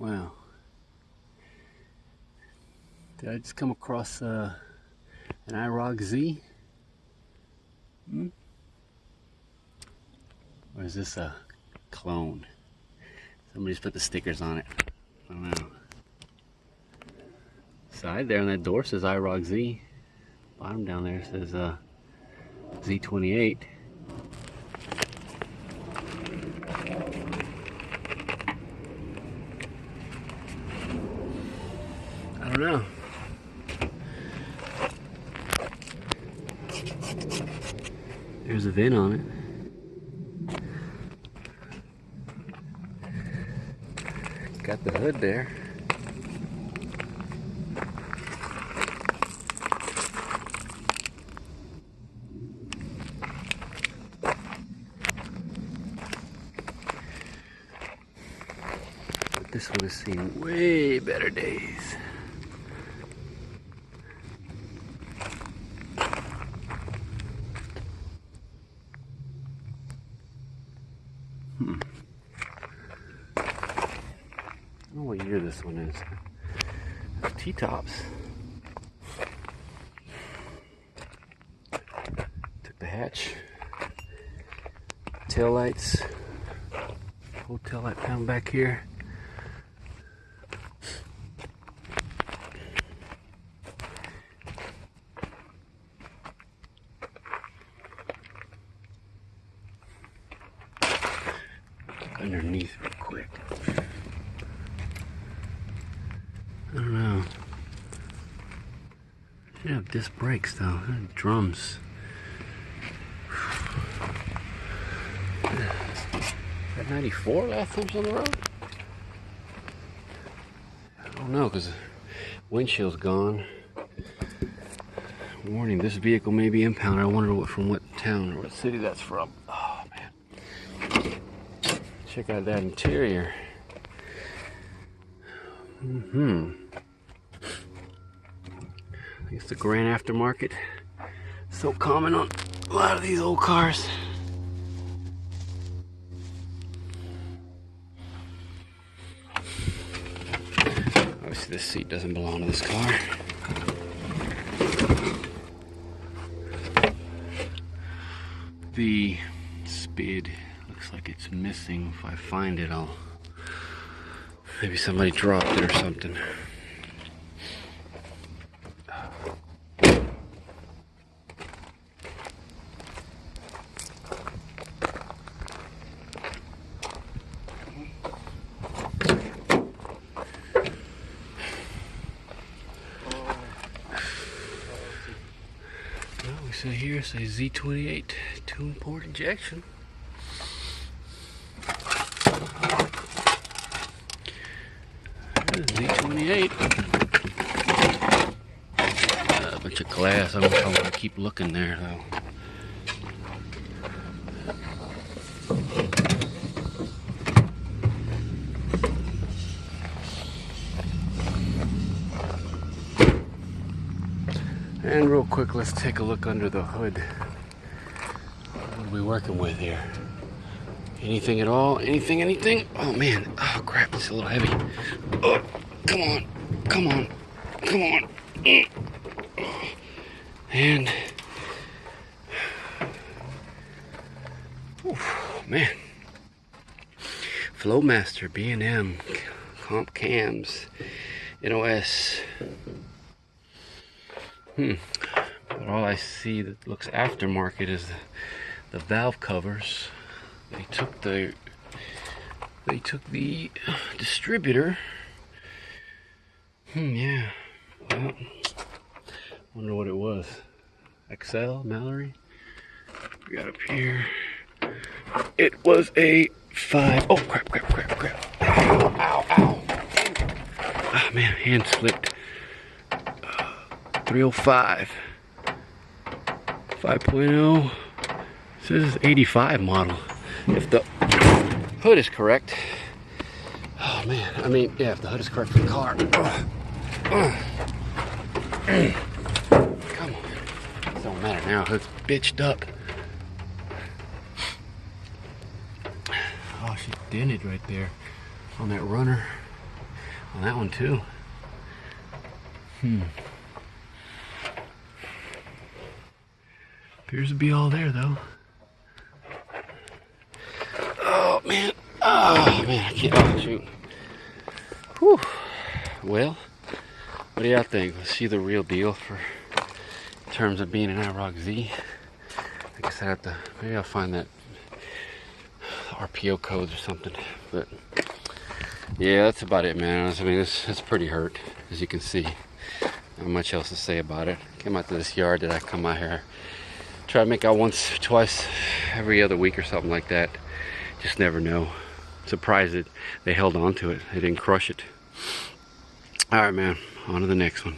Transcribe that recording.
Wow. Did I just come across an Iroc Z? Or is this a clone? Somebody's put the stickers on it. I don't know. Side there on that door says Iroc Z. Bottom down there says Z28. I don't know. There's a VIN on it. Got the hood there. But this one has seen way better days. I don't know what year this one is. T-tops. Took the hatch. Tail lights. Whole tail light panel back here. Underneath real quick. I don't know. Should have disc brakes though. Drums. That 94 last time on the road? I don't know because the windshield's gone. Warning, this vehicle may be impounded. I wonder from what town or what city that's from. Oh man. Check out that interior. I think it's the grand aftermarket. So common on a lot of these old cars. Obviously this seat doesn't belong to this car. The skid looks like it's missing. If I find it, I'll maybe somebody dropped it or something. Well, we say here, say Z28 tune port injection. Z28. A bunch of glass. I don't know if I want to keep looking there though. And real quick, let's take a look under the hood. What are we working with here? Anything at all? Anything? Anything? Oh man. Oh crap, it's a little heavy. Oh, come on. Come on. Come on. And man. Flowmaster, B&M, comp cams, NOS. But all I see that looks aftermarket is the valve covers. They took the distributor. Yeah. Well, wonder what it was. XL, Mallory. We got up here. It was a 5. Oh crap! Ow! Ah man, hand slipped. 305. 5.0. This is 85 model. If the hood is correct. Oh man, I mean, yeah, if the hood is correct for the car. Come on. It don't matter now, hood's bitched up. Oh, she dented right there on that runner. on that one too. Appears to be all there though. Oh man, I can't, oh shoot. Whew. Well, what do y'all think? Let's see the real deal for in terms of being an Iroc Z. I guess I have to, maybe I'll find that RPO codes or something, but yeah, that's about it, man. I mean, it's pretty hurt, as you can see. Not much else to say about it. Came out to this yard that I come out here, try to make out once, twice, every other week or something like that. Just never know. Surprised that they held on to it. They didn't crush it. All right, man. On to the next one.